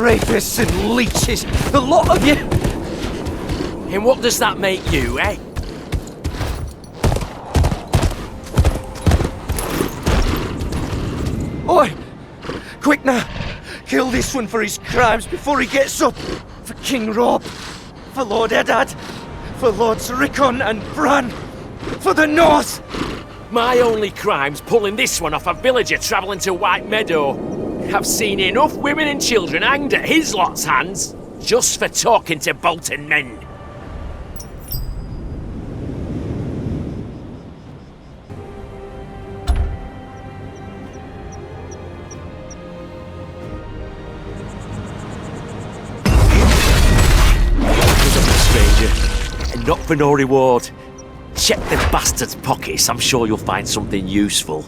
Rapists and leeches, the lot of you! And what does that make you, eh? Oi! Quick now! Kill this one for his crimes before he gets up! For King Rob! For Lord Eddard! For Lords Rickon and Bran! For the North! My only crime's pulling this one off a villager travelling to White Meadow. I've seen enough women and children hanged at his lot's hands, just for talking to Bolton men. Stranger, and not for no reward. Check the bastard's pockets, I'm sure you'll find something useful.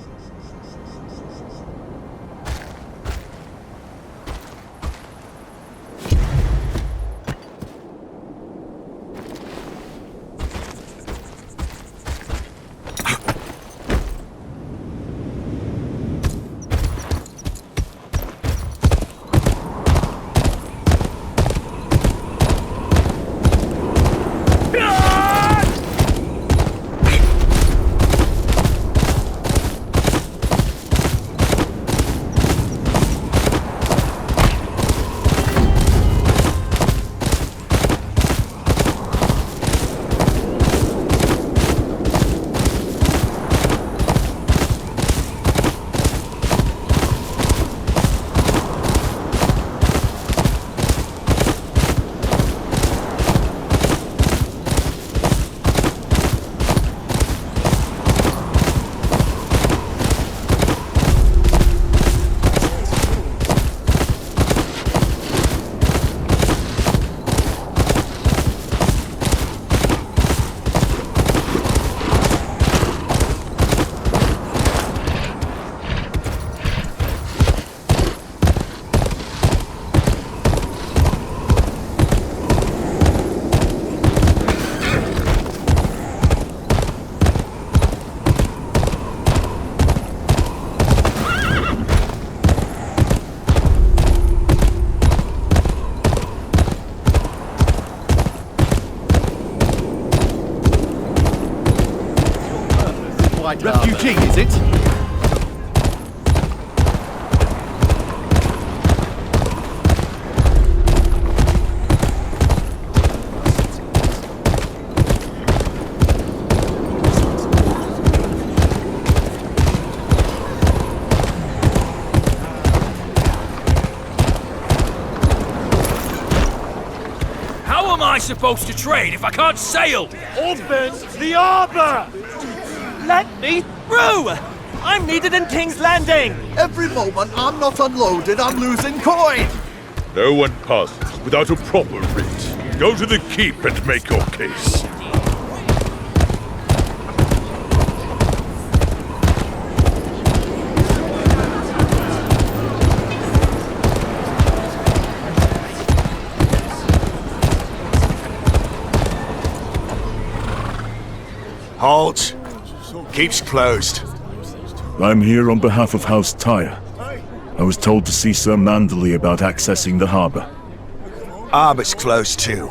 Refugee, is it? How am I supposed to trade if I can't sail? Open the harbour! Let me through! I'm needed in King's Landing! Every moment I'm not unloaded, I'm losing coin! No one passes without a proper writ. Go to the keep and make your case. Halt! Keep's closed. I'm here on behalf of House Tyre. I was told to see Sir Manderley about accessing the harbour. Harbour's closed too.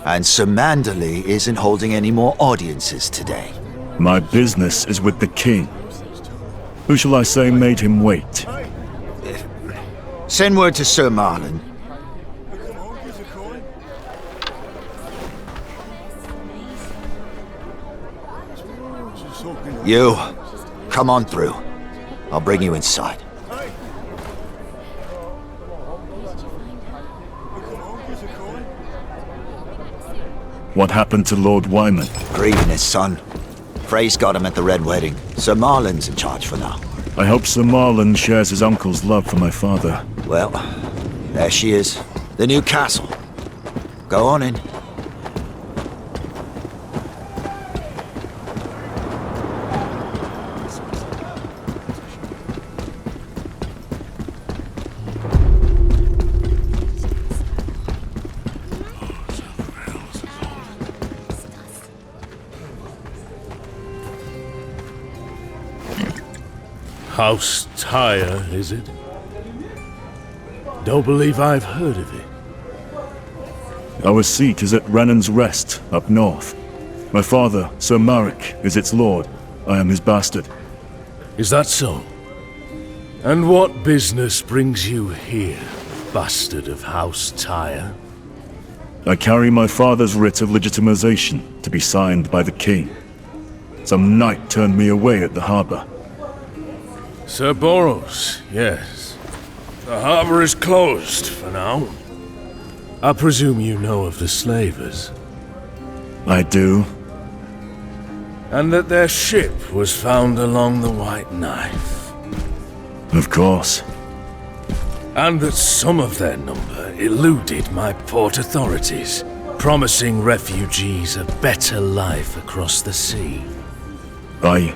And Sir Manderley isn't holding any more audiences today. My business is with the king. Who shall I say made him wait? Send word to Sir Marlon. You, come on through. I'll bring you inside. What happened to Lord Wyman? Grieving his son. Frey's got him at the Red Wedding. Sir Marlon's in charge for now. I hope Sir Marlon shares his uncle's love for my father. Well, there she is. The new castle. Go on in. House Tyre, is it? Don't believe I've heard of it. Our seat is at Renan's Rest, up north. My father, Sir Marek, is its lord. I am his bastard. Is that so? And what business brings you here, bastard of House Tyre? I carry my father's writ of legitimization to be signed by the king. Some knight turned me away at the harbor. Sir Boros, yes. The harbor is closed for now. I presume you know of the slavers. I do. And that their ship was found along the White Knife. Of course. And that some of their number eluded my port authorities, promising refugees a better life across the sea. I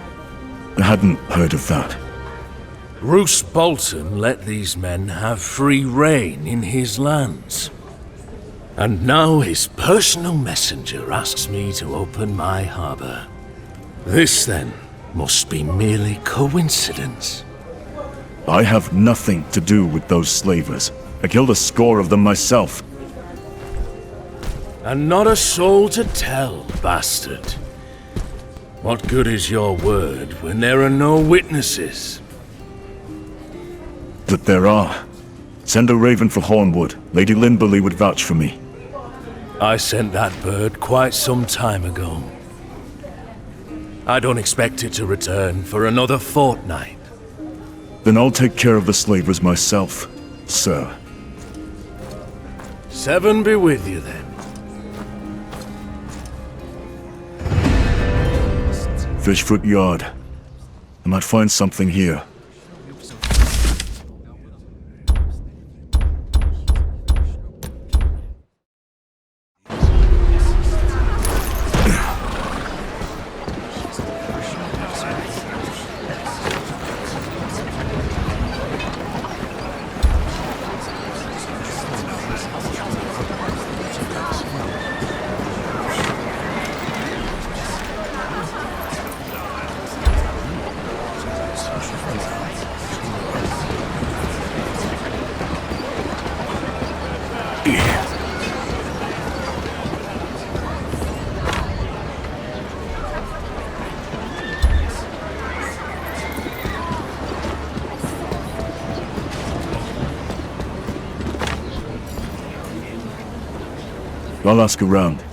hadn't heard of that. Roose Bolton let these men have free rein in his lands. And now his personal messenger asks me to open my harbor. This, then, must be merely coincidence. I have nothing to do with those slavers. I killed a score of them myself. And not a soul to tell, bastard. What good is your word when there are no witnesses? But there are. Send a raven for Hornwood. Lady Limberley would vouch for me. I sent that bird quite some time ago. I don't expect it to return for another fortnight. Then I'll take care of the slavers myself, sir. 7 be with you then. Fishfoot Yard. I might find something here. I'll ask around.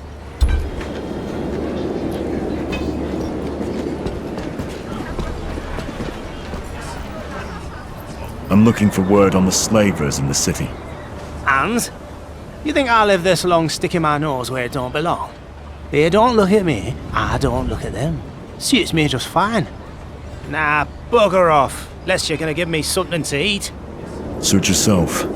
I'm looking for word on the slavers in the city. And? You think I live this long sticking my nose where it don't belong? They don't look at me, I don't look at them. Suits me just fine. Nah, bugger off. Unless you're gonna give me something to eat. Suit yourself.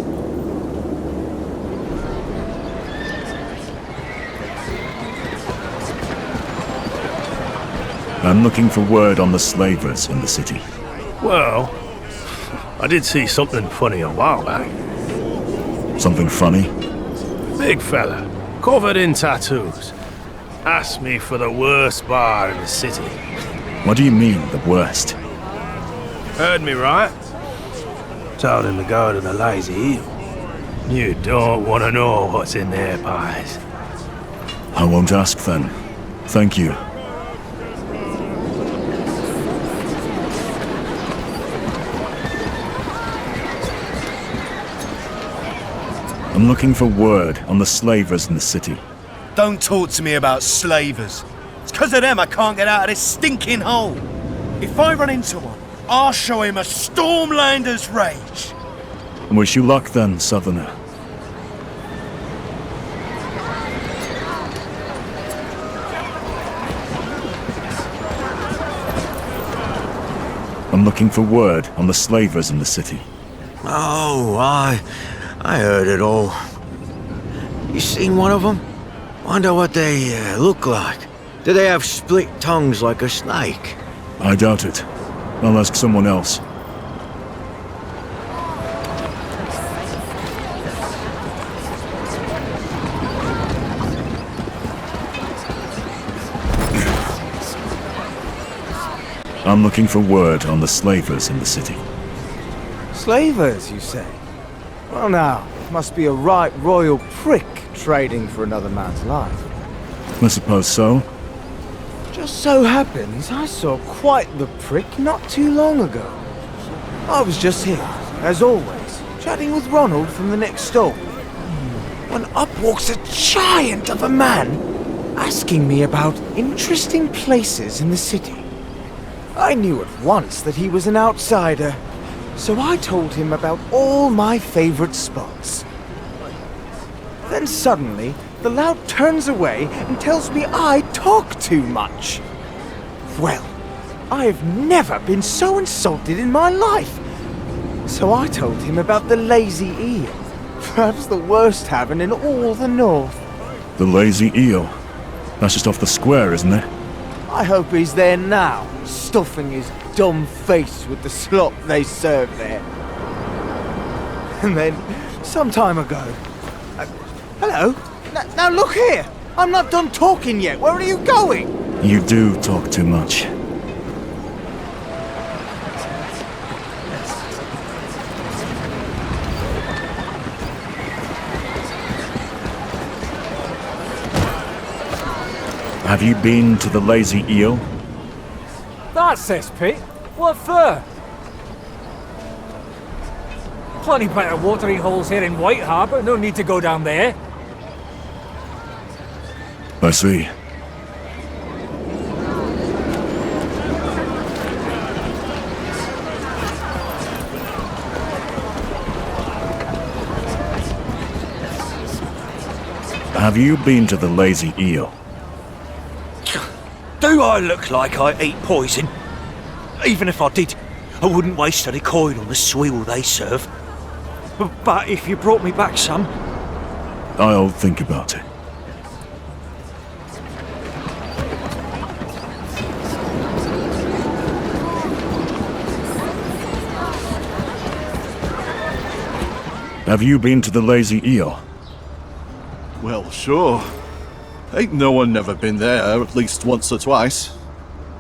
I'm looking for word on the slavers in the city. Well, I did see something funny a while back. Something funny? Big fella, covered in tattoos. Asked me for the worst bar in the city. What do you mean, the worst? Heard me right? Told him to go to the Lazy Eel. You don't want to know what's in their pies. I won't ask then. Thank you. I'm looking for word on the slavers in the city. Don't talk to me about slavers. It's because of them I can't get out of this stinking hole. If I run into one, I'll show him a Stormlander's rage. And wish you luck then, Southerner. I'm looking for word on the slavers in the city. Oh, I heard it all. You seen one of them? Wonder what they look like. Do they have split tongues like a snake? I doubt it. I'll ask someone else. I'm looking for word on the slavers in the city. Slavers, you say? Well now, must be a right royal prick trading for another man's life. I suppose so. Just so happens I saw quite the prick not too long ago. I was just here, as always, chatting with Ronald from the next stall, when up walks a giant of a man, asking me about interesting places in the city. I knew at once that he was an outsider, so I told him about all my favorite spots. Then suddenly, the lout turns away and tells me I talk too much. Well, I've never been so insulted in my life. So I told him about the lazy eel, perhaps the worst tavern in all the north. The Lazy Eel. That's just off the square, isn't it? I hope he's there now, stuffing his dumb face with the slop they serve there. And then, some time ago... hello? Now look here! I'm not done talking yet. Where are you going? You do talk too much. Have you been to the Lazy Eel? That's cesspit. What for? Plenty better watering holes here in White Harbour. No need to go down there. I see. Have you been to the Lazy Eel? Do I look like I eat poison? Even if I did, I wouldn't waste any coin on the swill they serve. But if you brought me back some... I'll think about it. Have you been to the Lazy Eel? Well, sure. Ain't no one never been there, at least once or twice.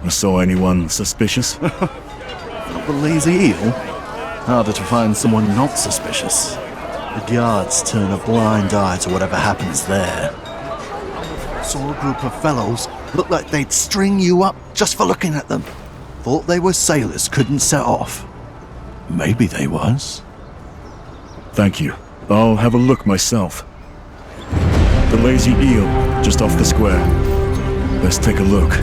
I saw anyone suspicious? Not the Lazy Eel. Harder to find someone not suspicious. The guards turn a blind eye to whatever happens there. Saw a group of fellows, looked like they'd string you up just for looking at them. Thought they were sailors, couldn't set off. Maybe they was. Thank you. I'll have a look myself. The Lazy Eel, just off the square. Let's take a look.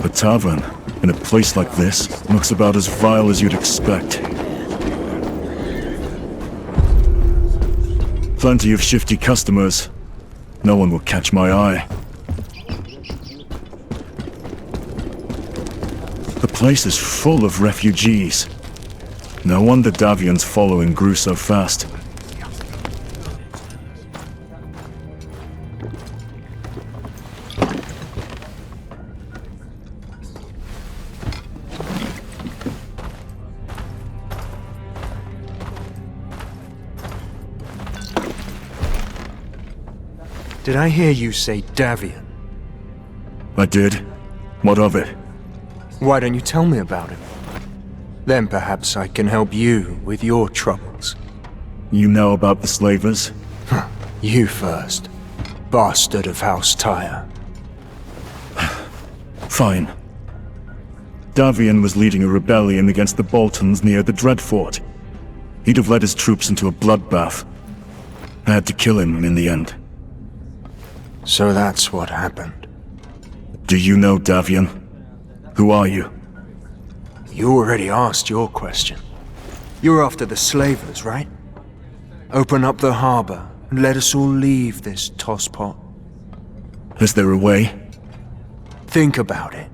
A tavern, in a place like this, looks about as vile as you'd expect. Plenty of shifty customers. No one will catch my eye. The place is full of refugees. No wonder Davian's following grew so fast. Did I hear you say Davian? I did. What of it? Why don't you tell me about him? Then perhaps I can help you with your troubles. You know about the slavers? You first. Bastard of House Tyre. Fine. Davian was leading a rebellion against the Boltons near the Dreadfort. He'd have led his troops into a bloodbath. I had to kill him in the end. So that's what happened. Do you know Davian? Who are you? You already asked your question. You're after the slavers, right? Open up the harbor and let us all leave this tosspot. Is there a way? Think about it.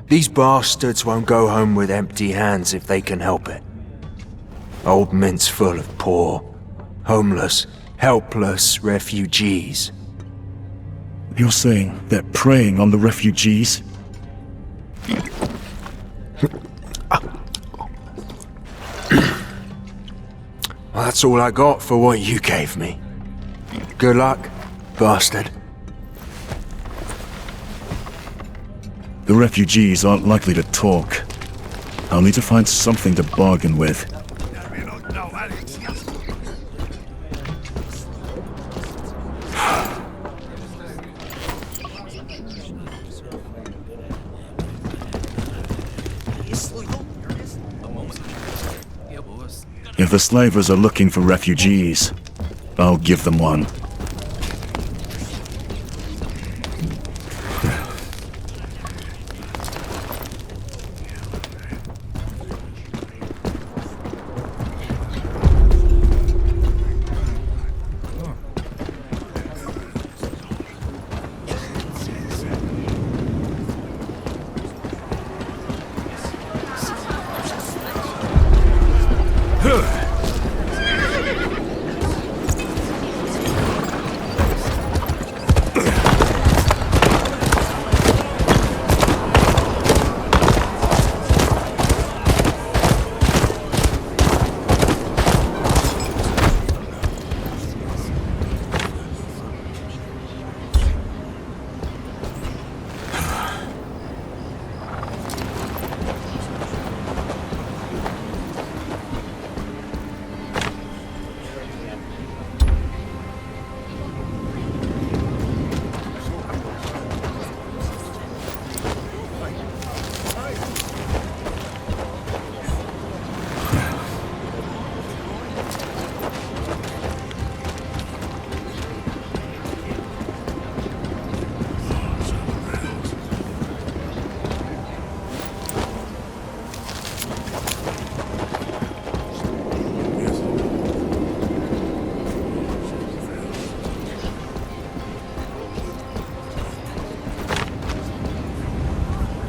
These bastards won't go home with empty hands if they can help it. Old Mint's full of poor, homeless, helpless refugees. You're saying they're preying on the refugees? Well, that's all I got for what you gave me. Good luck, bastard. The refugees aren't likely to talk. I'll need to find something to bargain with. If the slavers are looking for refugees, I'll give them one.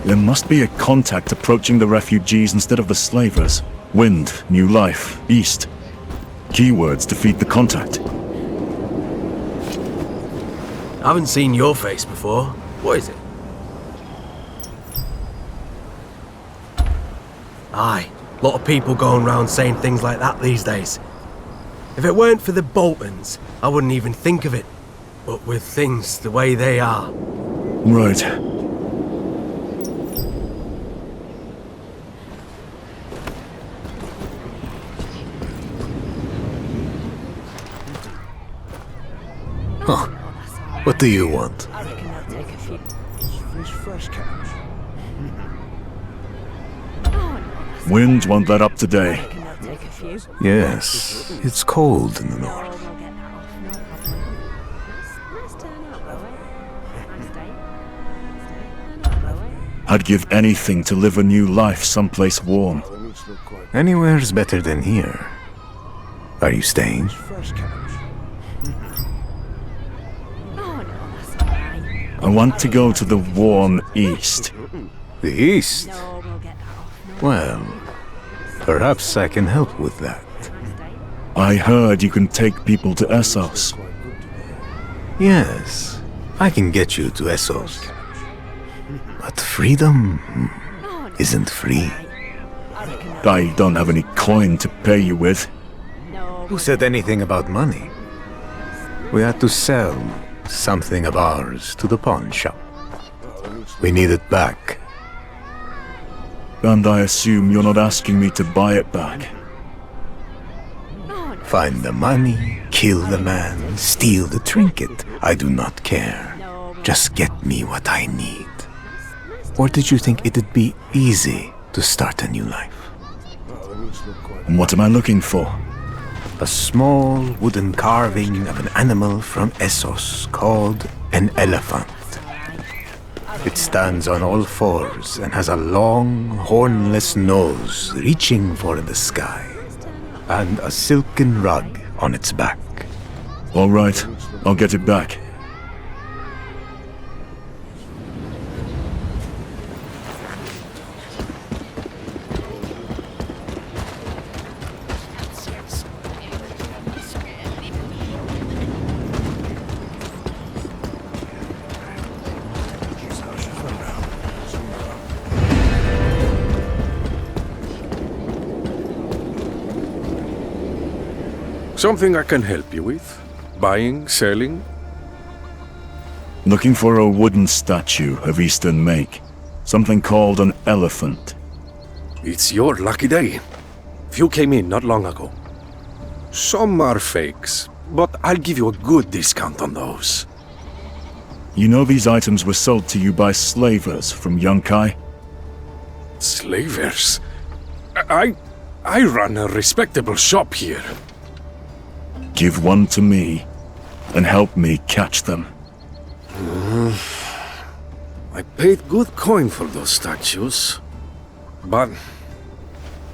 There must be a contact approaching the refugees instead of the slavers. Wind, new life, east. Keywords to feed the contact. I haven't seen your face before. What is it? Aye, a lot of people going round saying things like that these days. If it weren't for the Boltons, I wouldn't even think of it. But with things the way they are... Right. Huh. What do you want? Wind won't let up today. Yes, it's cold in the north. I'd give anything to live a new life someplace warm. Anywhere's better than here. Are you staying? I want to go to the warm east. The east? Well, perhaps I can help with that. I heard you can take people to Essos. Yes, I can get you to Essos. But freedom isn't free. I don't have any coin to pay you with. Who said anything about money? We had to sell something of ours to the pawn shop. We need it back. And I assume you're not asking me to buy it back. Find the money, kill the man, steal the trinket. I do not care. Just get me what I need. Or did you think it'd be easy to start a new life? And what am I looking for? A small wooden carving of an animal from Essos called an elephant. It stands on all fours and has a long, hornless nose reaching for the sky, and a silken rug on its back. All right, I'll get it back. Something I can help you with? Buying, selling? Looking for a wooden statue of Eastern make. Something called an elephant. It's your lucky day. Few came in not long ago. Some are fakes, but I'll give you a good discount on those. You know these items were sold to you by slavers from Yunkai? Slavers? I run a respectable shop here. Give one to me, and help me catch them. I paid good coin for those statues, but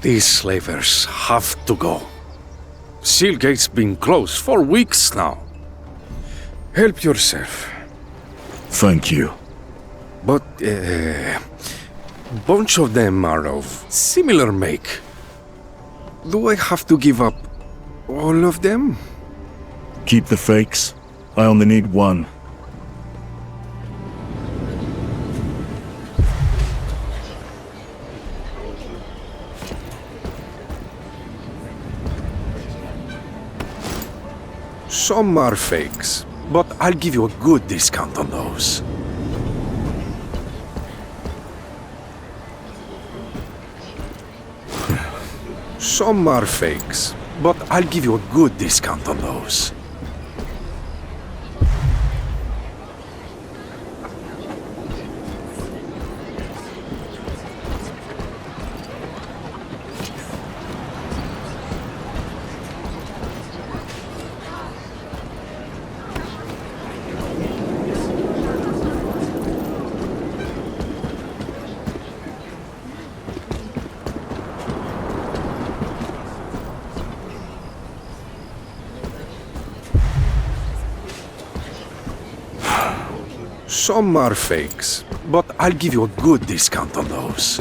these slavers have to go. Sealgate's been closed for weeks now. Help yourself. Thank you. But bunch of them are of similar make. Do I have to give up all of them? Keep the fakes. I only need one. Some are fakes, but I'll give you a good discount on those. Some are fakes, but I'll give you a good discount on those. Some are fakes, but I'll give you a good discount on those.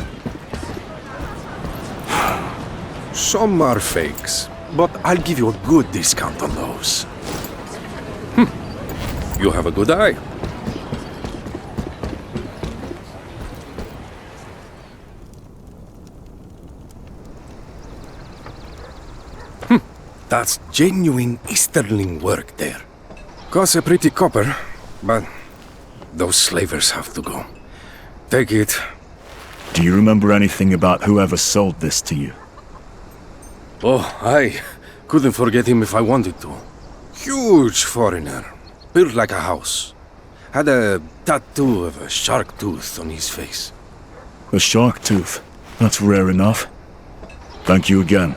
Some are fakes, but I'll give you a good discount on those. You have a good eye. That's genuine Easterling work there. Costs a pretty copper, but those slavers have to go. Take it. Do you remember anything about whoever sold this to you? Oh, I couldn't forget him if I wanted to. Huge foreigner, built like a house. Had a tattoo of a shark tooth on his face. A shark tooth? That's rare enough. Thank you again.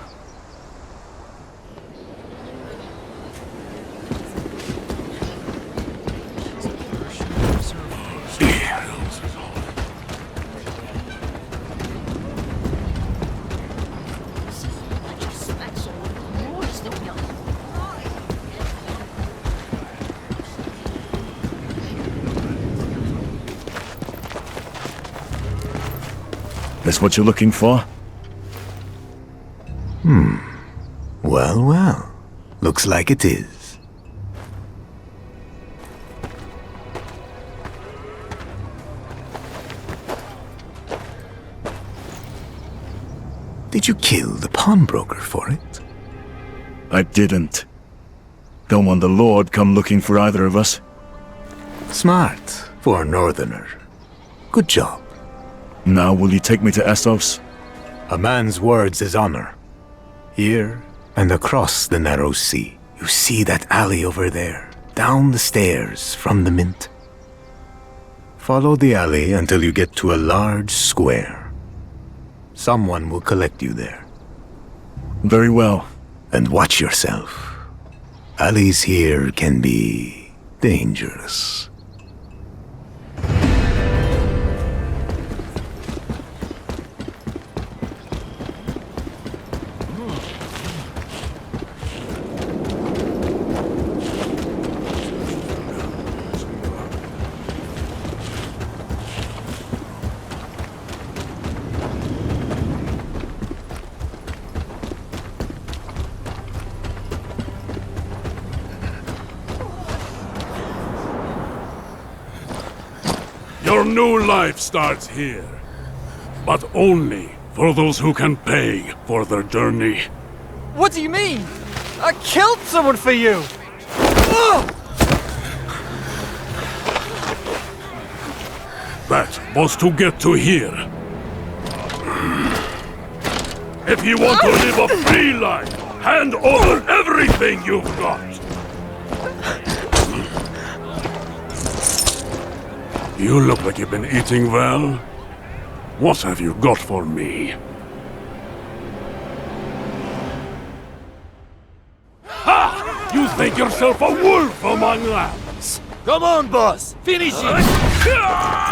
This what you're looking for? Well, well. Looks like it is. Did you kill the pawnbroker for it? I didn't. Don't want the Lord come looking for either of us. Smart for a northerner. Good job. Now will you take me to Essos? A man's words is honor. Here and across the narrow sea. You see that alley over there, down the stairs from the mint. Follow the alley until you get to a large square. Someone will collect you there. Very well. And watch yourself. Alleys here can be dangerous. Your new life starts here. But only for those who can pay for their journey. What do you mean? I killed someone for you! That was to get to here. If you want to live a free life, hand over everything you've got. You look like you've been eating well. What have you got for me? Ha! You think yourself a wolf among lambs? Come on, boss! Finish it!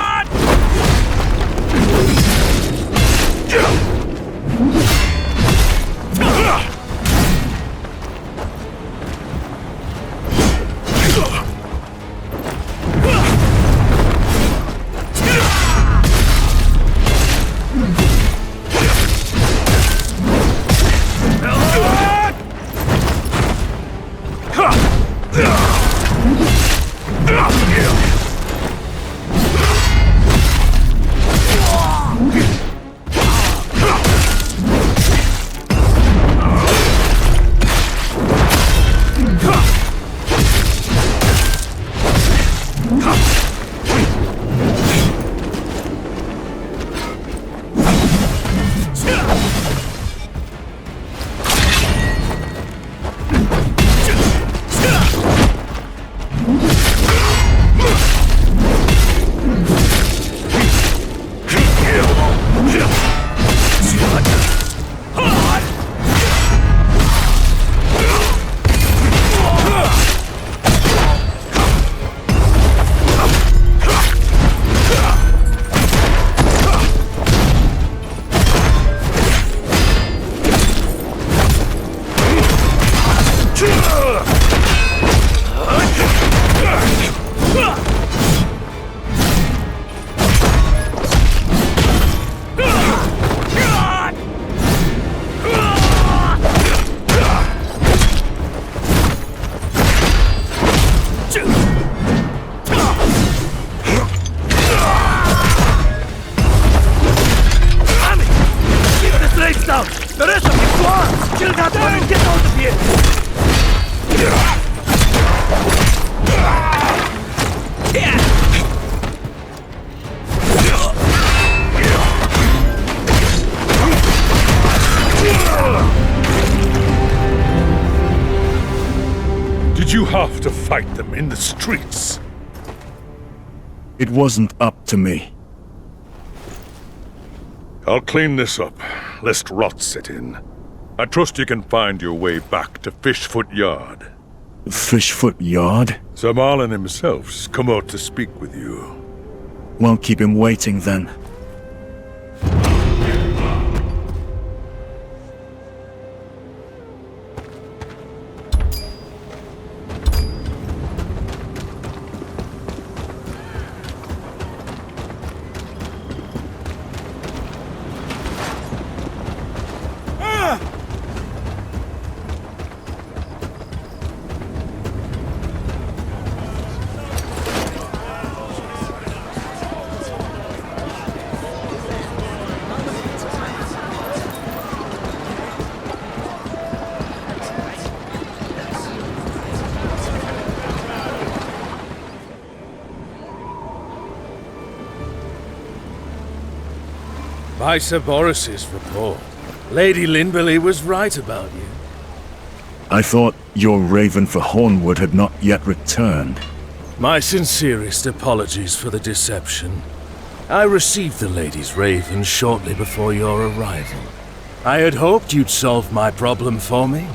Did you have to fight them in the streets? It wasn't up to me. I'll clean this up, lest rot set in. I trust you can find your way back to Fishfoot Yard. Fishfoot Yard? Sir Marlin himself's come out to speak with you. Won't keep him waiting then. By Sir Boris's report, Lady Linberly was right about you. I thought your raven for Hornwood had not yet returned. My sincerest apologies for the deception. I received the lady's raven shortly before your arrival. I had hoped you'd solve my problem for me.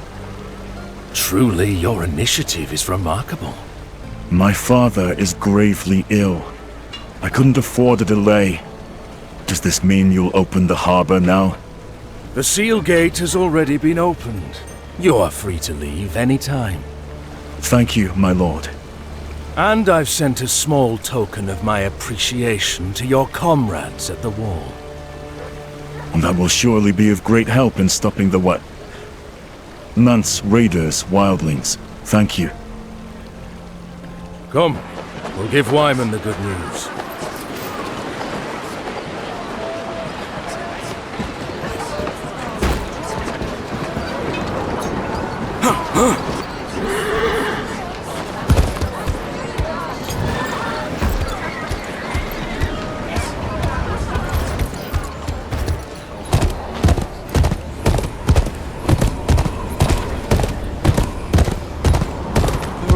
Truly, your initiative is remarkable. My father is gravely ill. I couldn't afford a delay. Does this mean you'll open the harbor now? The seal gate has already been opened. You are free to leave any time. Thank you, my lord. And I've sent a small token of my appreciation to your comrades at the wall. That will surely be of great help in stopping the what? Nance, raiders, wildlings. Thank you. Come, we'll give Wyman the good news.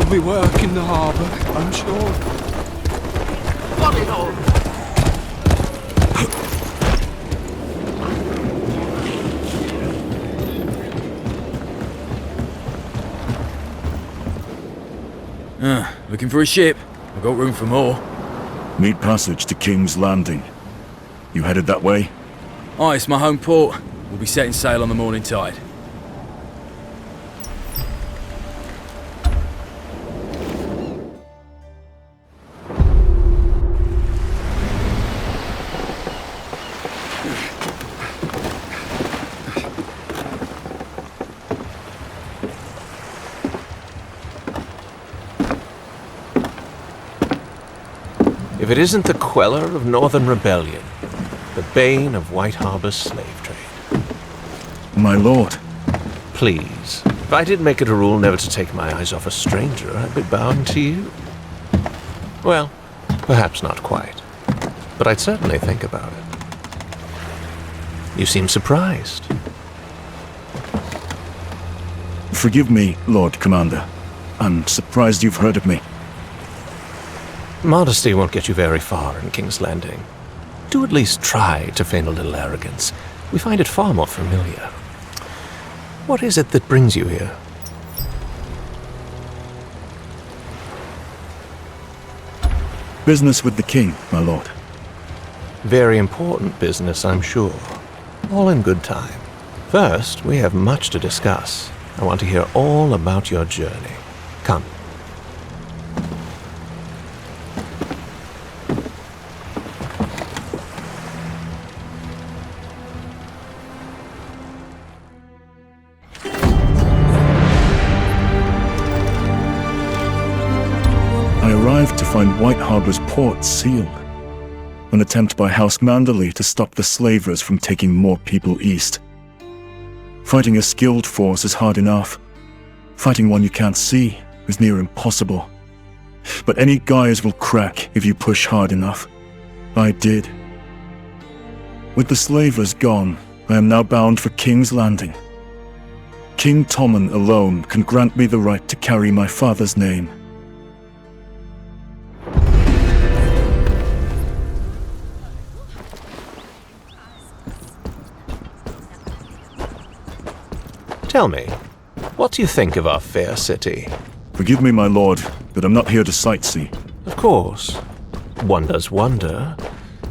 There'll be work in the harbour, I'm sure. What it all? Looking for a ship? I've got room for more. Meet passage to King's Landing. You headed that way? Oh, it's my home port. We'll be setting sail on the morning tide. If it isn't the queller of Northern Rebellion, the bane of White Harbor's slave trade. My lord. Please, if I did make it a rule never to take my eyes off a stranger, I'd be bowing to you. Well, perhaps not quite, but I'd certainly think about it. You seem surprised. Forgive me, Lord Commander. I'm surprised you've heard of me. Modesty won't get you very far in King's Landing. Do at least try to feign a little arrogance. We find it far more familiar. What is it that brings you here? Business with the king, my lord. Very important business, I'm sure. All in good time. First, we have much to discuss. I want to hear all about your journey. Come. I arrived to find White Harbor's port sealed. An attempt by House Manderley to stop the slavers from taking more people east. Fighting a skilled force is hard enough. Fighting one you can't see is near impossible. But any guys will crack if you push hard enough. I did. With the slavers gone, I am now bound for King's Landing. King Tommen alone can grant me the right to carry my father's name. Tell me, what do you think of our fair city? Forgive me, my lord, but I'm not here to sightsee. Of course. One does wonder,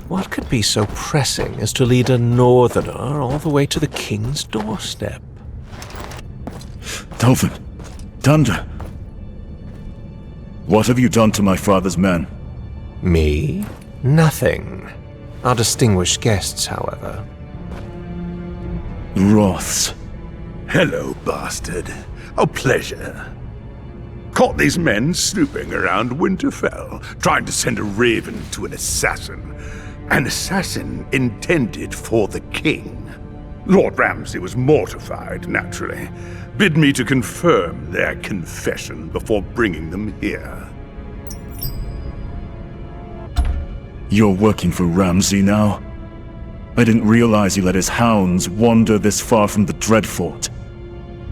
what could be so pressing as to lead a northerner all the way to the king's doorstep? Delvin, Dunder, what have you done to my father's men? Me? Nothing. Our distinguished guests, however. Wraths. Hello, bastard. A pleasure. Caught these men snooping around Winterfell, trying to send a raven to an assassin. An assassin intended for the king. Lord Ramsay was mortified, naturally. Bid me to confirm their confession before bringing them here. You're working for Ramsay now? I didn't realize he let his hounds wander this far from the Dreadfort.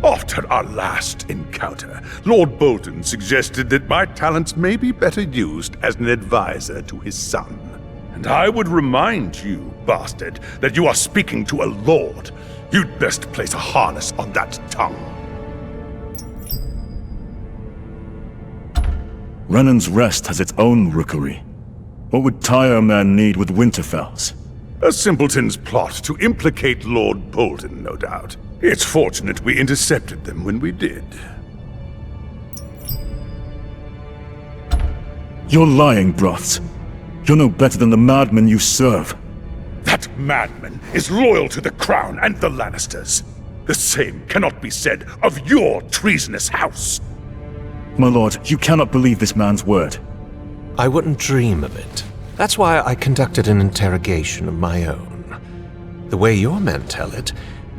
After our last encounter, Lord Bolton suggested that my talents may be better used as an advisor to his son. And I would remind you, bastard, that you are speaking to a lord. You'd best place a harness on that tongue. Rennan's Rest has its own rookery. What would Tyre men need with Winterfell's? A simpleton's plot to implicate Lord Bolton, no doubt. It's fortunate we intercepted them when we did. You're lying, Broths. You're no better than the madmen you serve. That madman is loyal to the crown and the Lannisters. The same cannot be said of your treasonous house. My lord, you cannot believe this man's word. I wouldn't dream of it. That's why I conducted an interrogation of my own. The way your men tell it,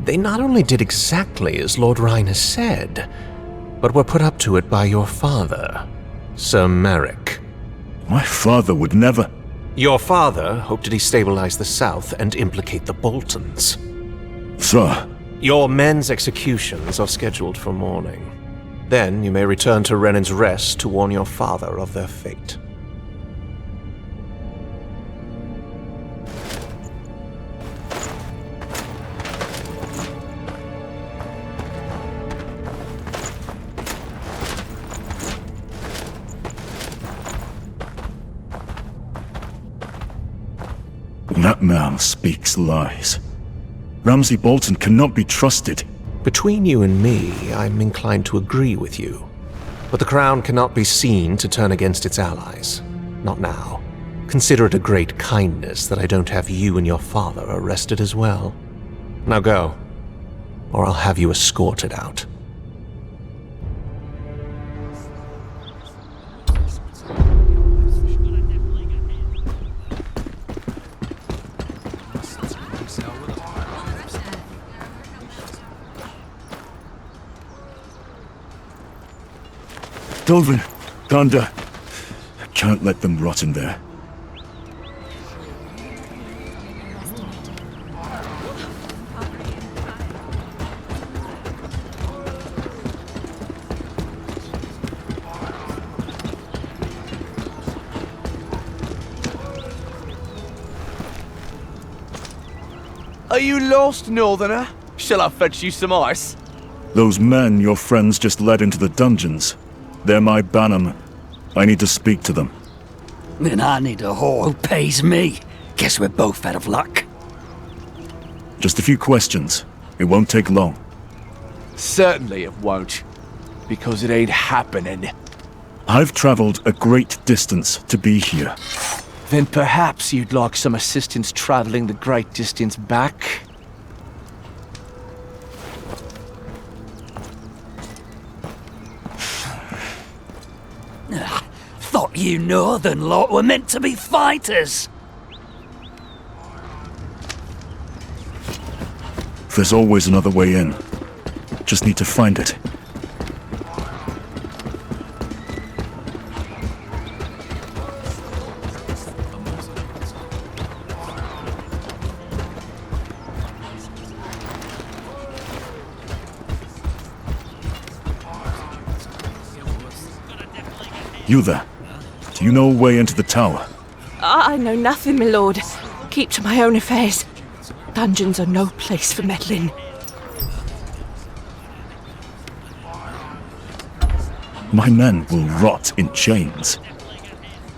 they not only did exactly as Lord Rhine has said, but were put up to it by your father, Sir Merrick. My father would never... Your father hoped to destabilize the South and implicate the Boltons. Sir... Your men's executions are scheduled for morning. Then you may return to Renan's Rest to warn your father of their fate. That man speaks lies. Ramsay Bolton cannot be trusted. Between you and me, I'm inclined to agree with you. But the Crown cannot be seen to turn against its allies. Not now. Consider it a great kindness that I don't have you and your father arrested as well. Now go, or I'll have you escorted out. Dolvin, Ganda. I can't let them rot in there. Are you lost, Northerner? Shall I fetch you some ice? Those men your friends just led into the dungeons. They're my bannermen. I need to speak to them. Then I need a whore who pays me. Guess we're both out of luck. Just a few questions. It won't take long. Certainly it won't. Because it ain't happening. I've traveled a great distance to be here. Then perhaps you'd like some assistance traveling the great distance back? Thought you northern lot were meant to be fighters. There's always another way in. Just need to find it. You there? Do you know a way into the tower? I know nothing, my lord. Keep to my own affairs. Dungeons are no place for meddling. My men will rot in chains.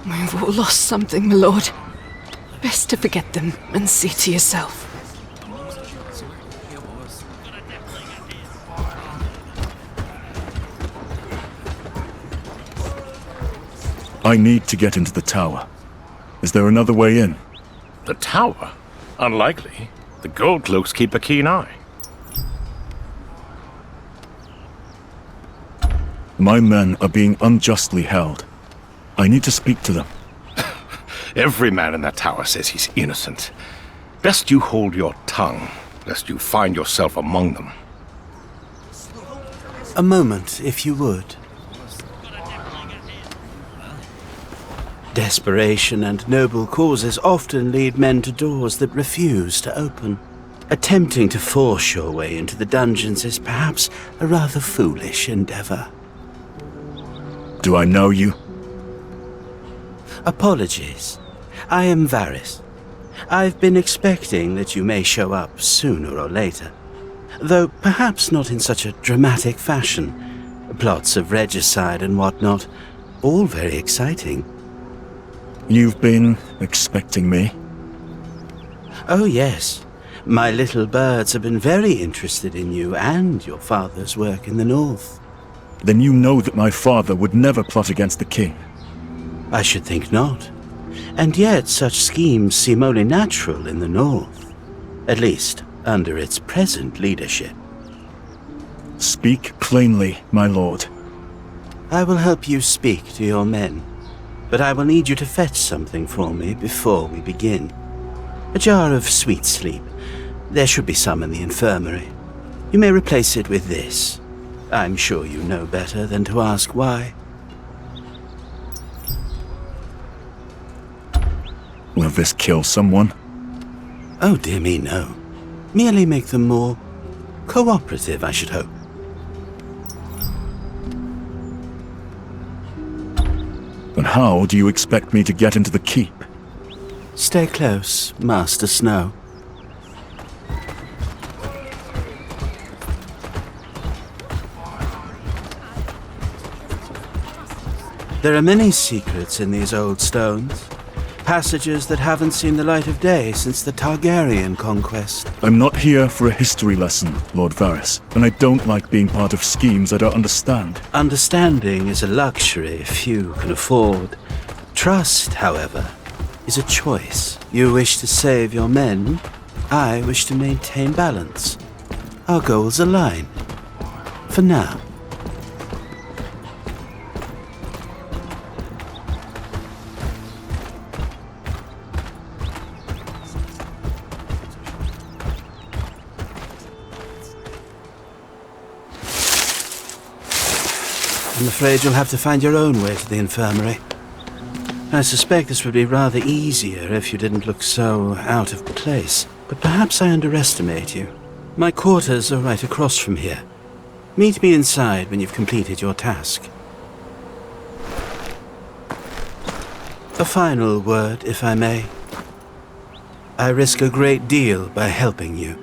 We've all lost something, my lord. Best to forget them and see to yourself. I need to get into the tower. Is there another way in? The tower? Unlikely. The gold cloaks keep a keen eye. My men are being unjustly held. I need to speak to them. Every man in that tower says he's innocent. Best you hold your tongue, lest you find yourself among them. A moment, if you would. Desperation and noble causes often lead men to doors that refuse to open. Attempting to force your way into the dungeons is perhaps a rather foolish endeavor. Do I know you? Apologies. I am Varys. I've been expecting that you may show up sooner or later, though perhaps not in such a dramatic fashion. Plots of regicide and whatnot, all very exciting. You've been expecting me? Oh yes. My little birds have been very interested in you and your father's work in the north. Then you know that my father would never plot against the king. I should think not. And yet such schemes seem only natural in the north. At least, under its present leadership. Speak plainly, my lord. I will help you speak to your men. But I will need you to fetch something for me before we begin. A jar of sweet sleep. There should be some in the infirmary. You may replace it with this. I'm sure you know better than to ask why. Will this kill someone? Oh dear me, no. Merely make them more cooperative, I should hope. how do you expect me to get into the keep? Stay close, Master Snow. There are many secrets in these old stones. Passages that haven't seen the light of day since the Targaryen conquest. I'm not here for a history lesson, Lord Varys, and I don't like being part of schemes I don't understand. Understanding is a luxury few can afford. Trust, however, is a choice. You wish to save your men. I wish to maintain balance. Our goals align. For now. I'm afraid you'll have to find your own way to the infirmary. I suspect this would be rather easier if you didn't look so out of place. But perhaps I underestimate you. My quarters are right across from here. Meet me inside when you've completed your task. A final word, if I may. I risk a great deal by helping you.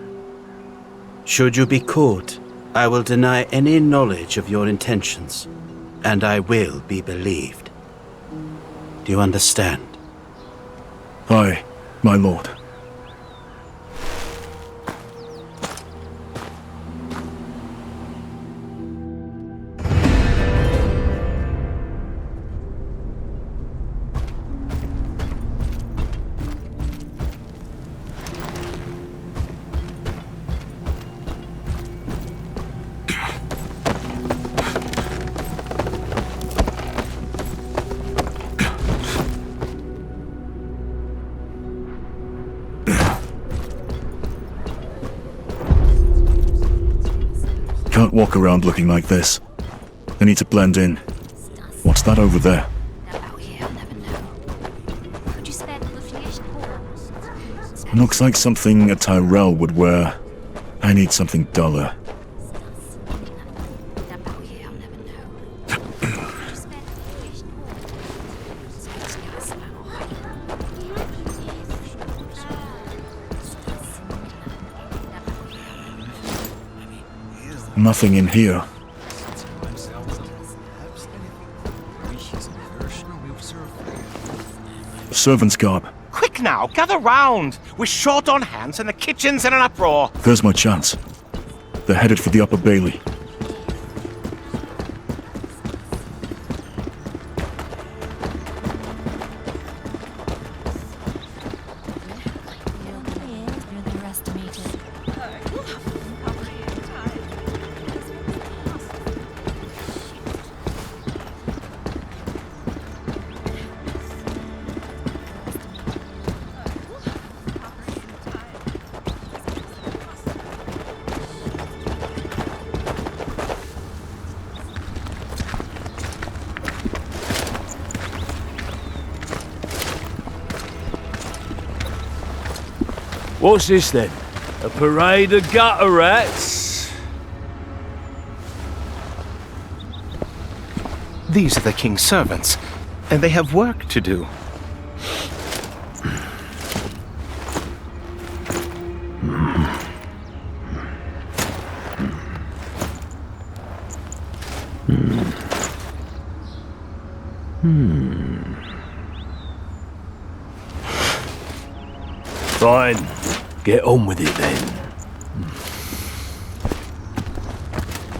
Should you be caught, I will deny any knowledge of your intentions. And I will be believed. Do you understand? Aye, my lord. Can't walk around looking like this. I need to blend in. What's that over there? Looks like something a Tyrell would wear. I need something duller. Nothing in here. Servant's garb. Quick now, gather round! We're short on hands and the kitchen's in an uproar. There's my chance. They're headed for the Upper Bailey. What's this then? A parade of gutter rats? These are the king's servants, and they have work to do. Fine. Get on with it then.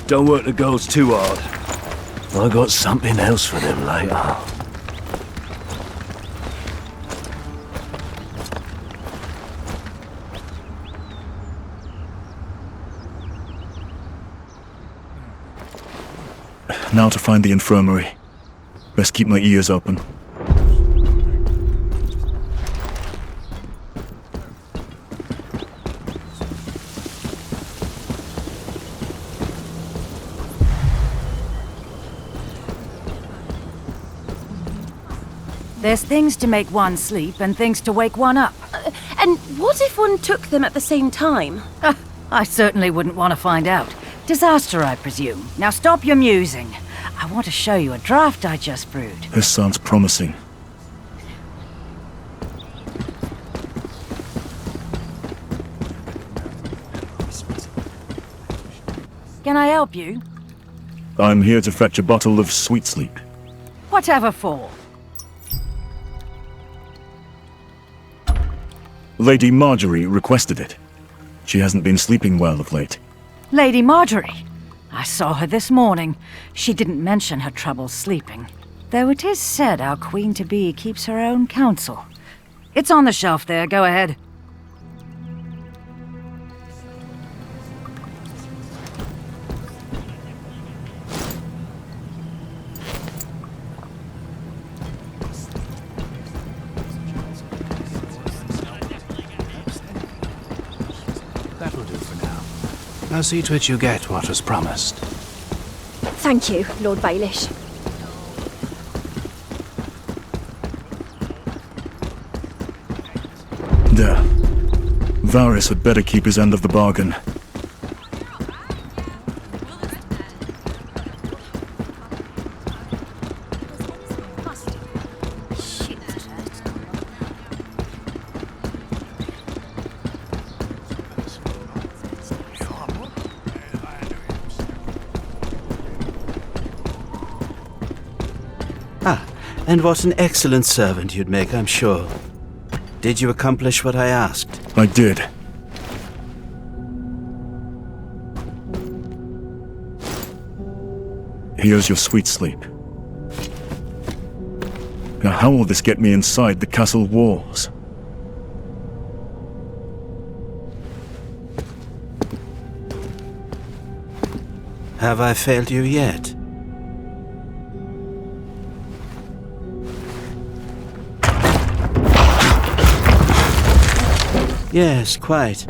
Don't work the girls too hard. I got something else for them later. Now to find the infirmary. Best keep my ears open. There's things to make one sleep and things to wake one up. And what if one took them at the same time? I certainly wouldn't want to find out. Disaster, I presume. Now stop your musing. I want to show you a draft I just brewed. This sounds promising. Can I help you? I'm here to fetch a bottle of sweet sleep. Whatever for? Lady Marjorie requested it. She hasn't been sleeping well of late. Lady Marjorie. I saw her this morning. She didn't mention her trouble sleeping. Though it is said our queen-to-be keeps her own counsel. It's on the shelf there, go ahead. That'll do for now. I'll see to it you get what was promised. Thank you, Lord Baelish. There. Varys had better keep his end of the bargain. And what an excellent servant you'd make, I'm sure. Did you accomplish what I asked? I did. Here's your sweet sleep. Now how will this get me inside the castle walls? Have I failed you yet? Yes, quite.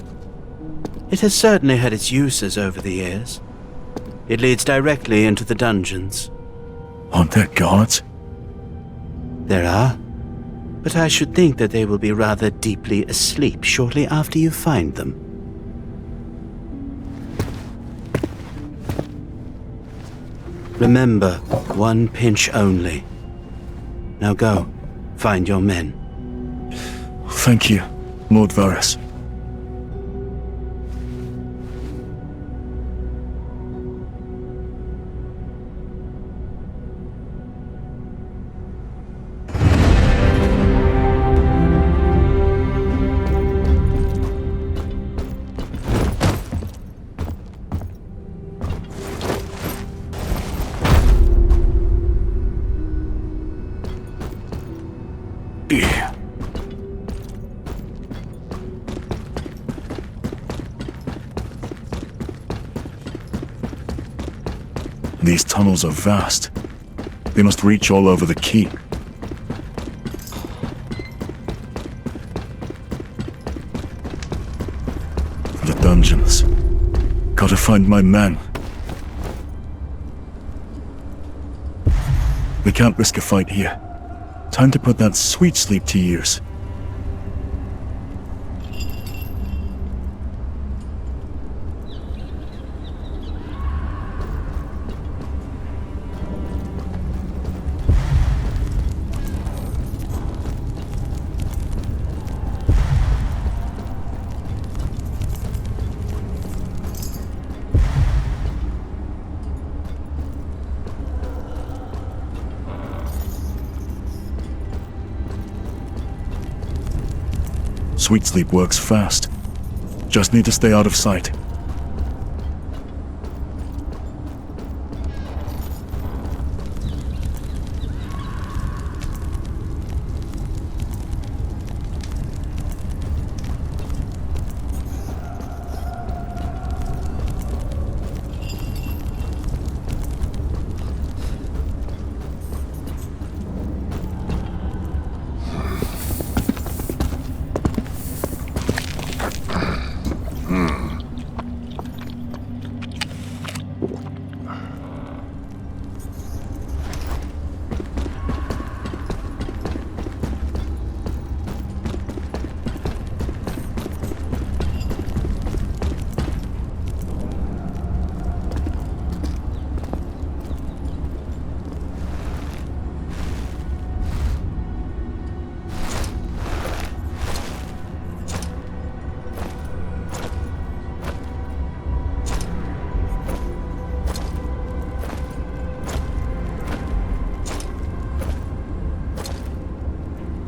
It has certainly had its uses over the years. It leads directly into the dungeons. Aren't there guards? There are. But I should think that they will be rather deeply asleep shortly after you find them. Remember, one pinch only. Now go, find your men. Thank you, Lord Varys. These tunnels are vast. They must reach all over the keep. The dungeons. Gotta find my men. We can't risk a fight here. Time to put that sweet sleep to use. Sweet sleep works fast. Just need to stay out of sight.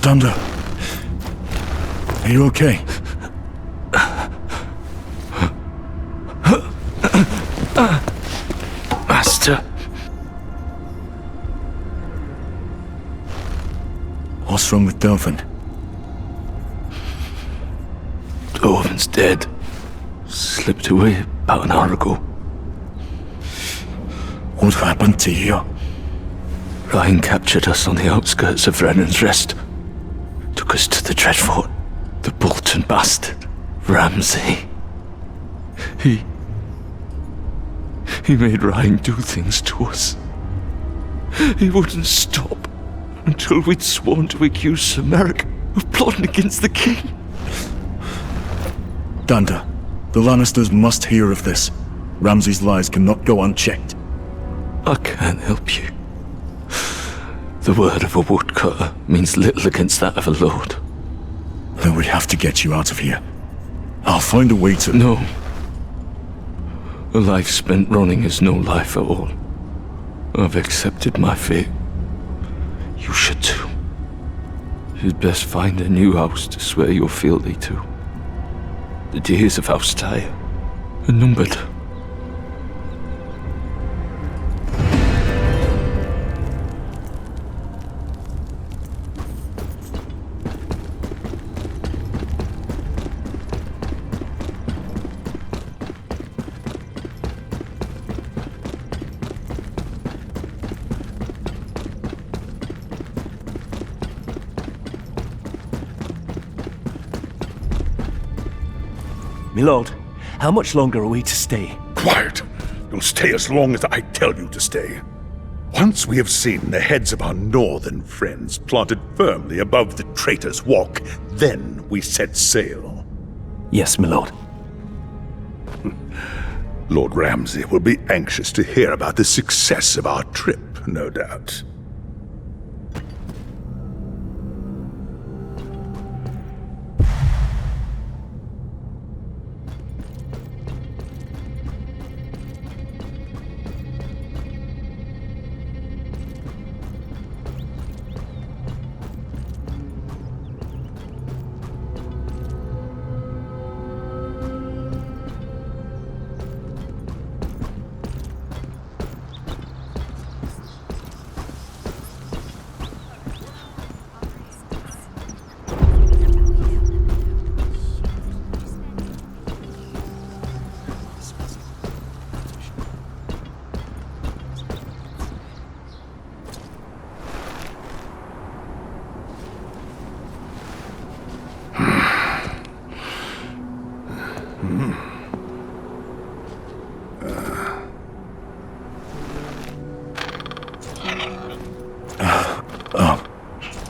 Dunder. Are you okay? Master. What's wrong with Delvin? Delvin's dead. Slipped away about an hour ago. What happened to you? Ryan captured us on the outskirts of Brennan's Rest. Took us to the Dreadfort. The Bolton bastard, Ramsay. He made Ryan do things to us. He wouldn't stop until we'd sworn to accuse Sir Merrick of plotting against the king. Dunder, the Lannisters must hear of this. Ramsay's lies cannot go unchecked. I can't help you. The word of a woodcutter means little against that of a lord. Then we have to get you out of here. I'll find a way to... No. A life spent running is no life at all. I've accepted my fate. You should too. You'd best find a new house to swear your fealty to. The days of House Tyre are numbered. My lord, how much longer are we to stay? Quiet! You'll stay as long as I tell you to stay. Once we have seen the heads of our northern friends planted firmly above the Traitor's Walk, then we set sail. Yes, my lord. Lord Ramsay will be anxious to hear about the success of our trip, no doubt.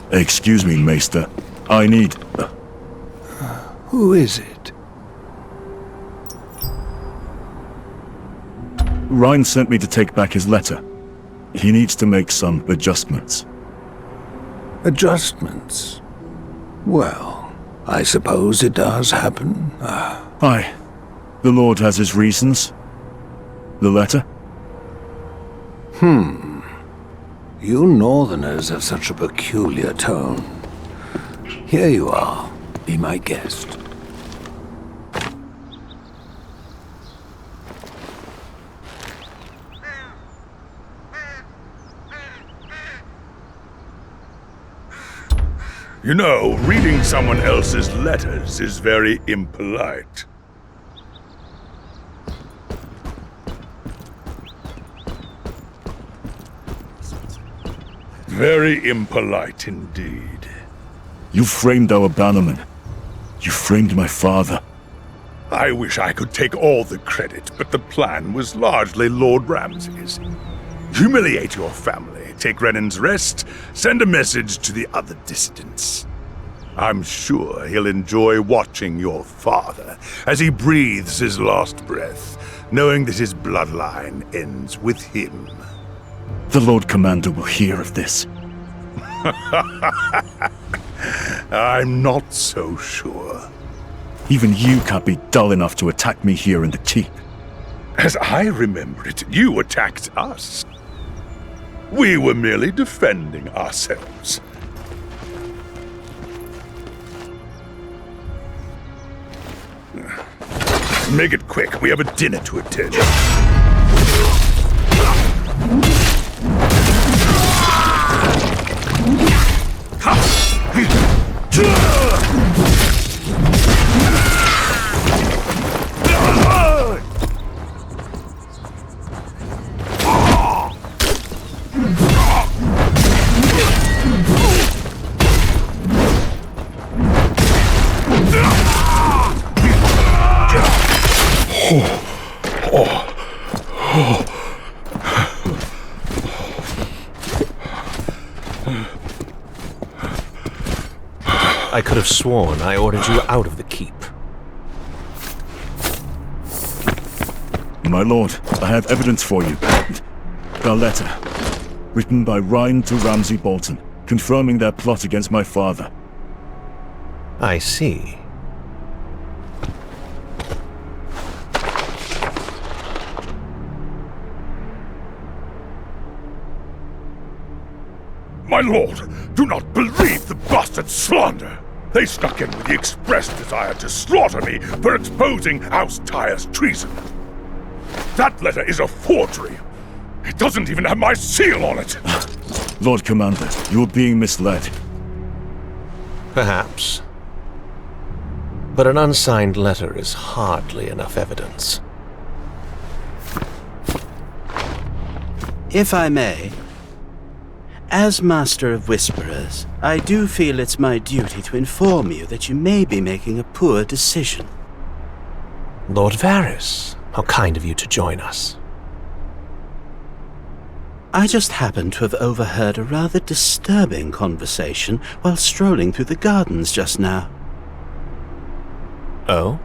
Excuse me, Maester. I need... Who is it? Ryan sent me to take back his letter. He needs to make some adjustments. Adjustments? Well, I suppose it does happen. Aye. The Lord has his reasons. The letter? You Northerners have such a peculiar tone. Here you are. Be my guest. You know, reading someone else's letters is very impolite. Very impolite indeed. You framed our bannerman. You framed my father. I wish I could take all the credit, but the plan was largely Lord Ramsay's. Humiliate your family, take Brennan's Rest, send a message to the other dissidents. I'm sure he'll enjoy watching your father as he breathes his last breath, knowing that his bloodline ends with him. The Lord Commander will hear of this. I'm not so sure. Even you can't be dull enough to attack me here in the keep. As I remember it, you attacked us. We were merely defending ourselves. Make it quick. We have a dinner to attend. I could have sworn I ordered you out of the keep. My lord, I have evidence for you. A letter, written by Rhine to Ramsay Bolton, confirming their plot against my father. I see. My lord, do not believe the bastard slander! They snuck in with the express desire to slaughter me for exposing House Tyre's treason. That letter is a forgery. It doesn't even have my seal on it! Lord Commander, you are being misled. Perhaps. But an unsigned letter is hardly enough evidence. If I may, as Master of Whisperers, I do feel it's my duty to inform you that you may be making a poor decision. Lord Varys, how kind of you to join us. I just happened to have overheard a rather disturbing conversation while strolling through the gardens just now. Oh?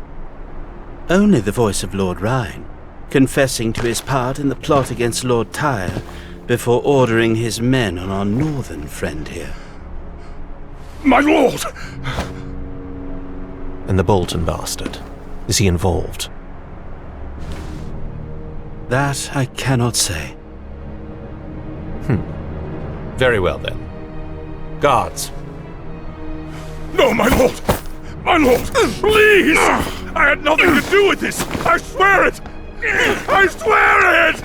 Only the voice of Lord Rhine, confessing to his part in the plot against Lord Tyre, before ordering his men on our northern friend here. My lord! And the Bolton bastard, is he involved? That I cannot say. Very well then. Guards. No, my lord! My lord! Please! I had nothing to do with this! I swear it! I swear it!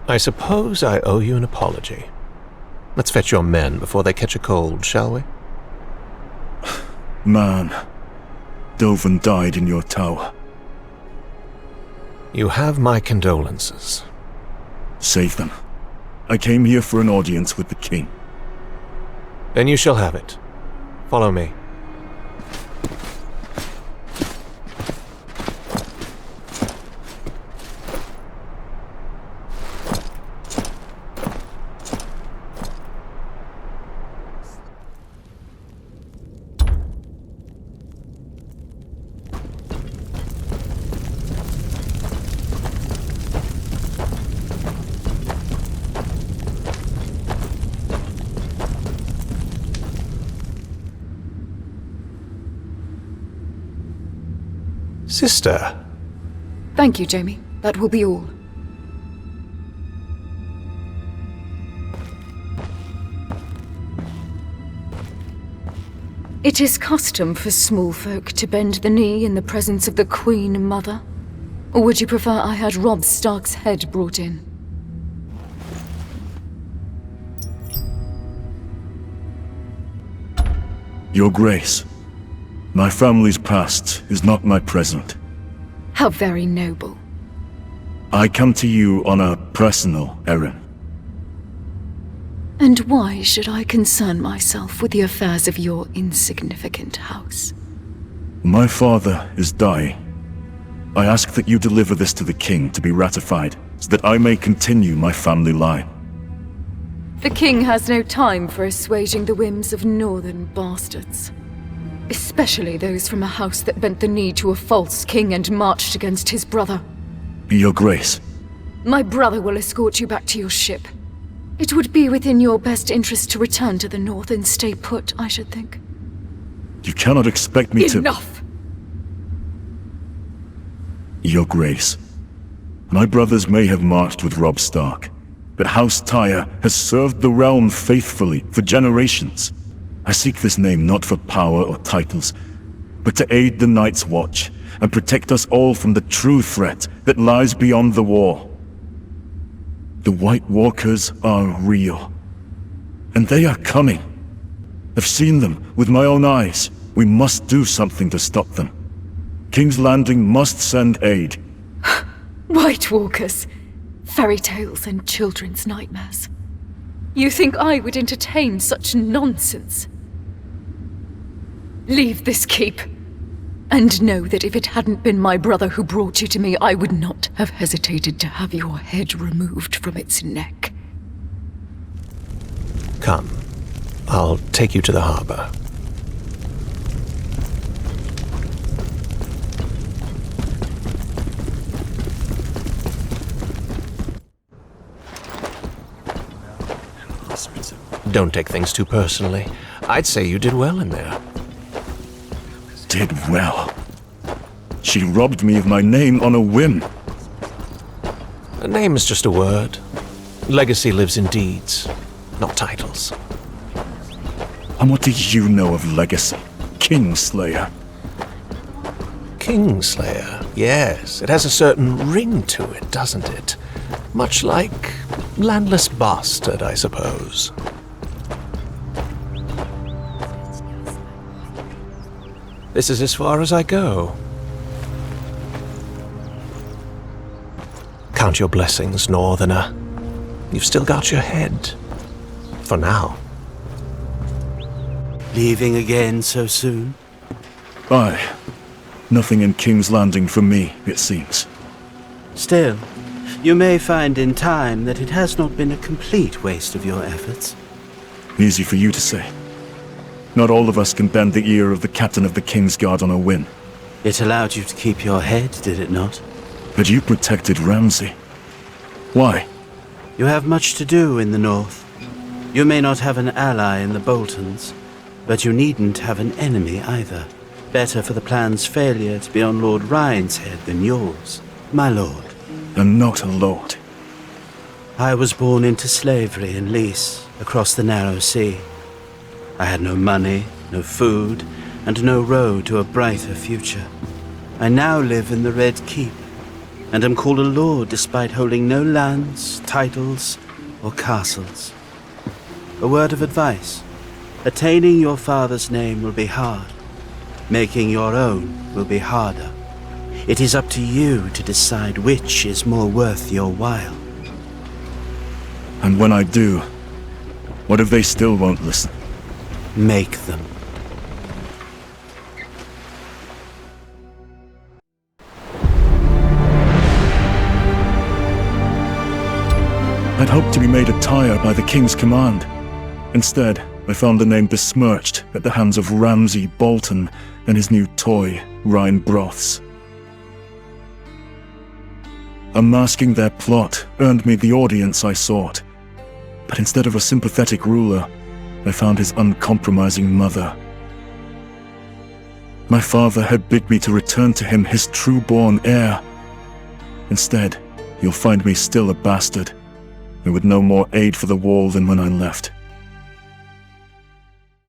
I suppose I owe you an apology. Let's fetch your men before they catch a cold, shall we? Man, Dovin died in your tower. You have my condolences. Save them. I came here for an audience with the king. Then you shall have it. Follow me. Sister. Thank you, Jamie. That will be all. It is custom for small folk to bend the knee in the presence of the Queen Mother. Or would you prefer I had Robb Stark's head brought in? Your Grace, my family's past is not my present. How very noble. I come to you on a personal errand. And why should I concern myself with the affairs of your insignificant house? My father is dying. I ask that you deliver this to the king to be ratified, so that I may continue my family line. The king has no time for assuaging the whims of northern bastards. Especially those from a house that bent the knee to a false king and marched against his brother. Your Grace. My brother will escort you back to your ship. It would be within your best interest to return to the north and stay put, I should think. You cannot expect me to— Enough! Your Grace. My brothers may have marched with Robb Stark, but House Tyre has served the realm faithfully for generations. I seek this name not for power or titles, but to aid the Night's Watch and protect us all from the true threat that lies beyond the wall. The White Walkers are real, and they are coming. I've seen them with my own eyes. We must do something to stop them. King's Landing must send aid. White Walkers, fairy tales and children's nightmares. You think I would entertain such nonsense? Leave this keep, and know that if it hadn't been my brother who brought you to me, I would not have hesitated to have your head removed from its neck. Come, I'll take you to the harbor. Don't take things too personally. I'd say you did well in there. Did well? She robbed me of my name on a whim. A name is just a word. Legacy lives in deeds, not titles. And what do you know of legacy, Kingslayer? Kingslayer, yes. It has a certain ring to it, doesn't it? Much like landless bastard, I suppose. This is as far as I go. Count your blessings, Northerner. You've still got your head. For now. Leaving again so soon? Aye. Nothing in King's Landing for me, it seems. Still, you may find in time that it has not been a complete waste of your efforts. Easy for you to say. Not all of us can bend the ear of the captain of the Kingsguard on a whim. It allowed you to keep your head, did it not? But you protected Ramsay. Why? You have much to do in the north. You may not have an ally in the Boltons, but you needn't have an enemy either. Better for the plan's failure to be on Lord Ryan's head than yours, my lord. And not a lord. I was born into slavery in Lys, across the narrow sea. I had no money, no food, and no road to a brighter future. I now live in the Red Keep, and am called a lord despite holding no lands, titles, or castles. A word of advice. Attaining your father's name will be hard. Making your own will be harder. It is up to you to decide which is more worth your while. And when I do, what if they still won't listen? Make them. I'd hoped to be made a Tyre by the King's command. Instead, I found the name besmirched at the hands of Ramsay Bolton and his new toy, Rhine Broths. Unmasking their plot earned me the audience I sought. But instead of a sympathetic ruler, I found his uncompromising mother. My father had bid me to return to him his true-born heir. Instead, you'll find me still a bastard, and with no more aid for the wall than when I left.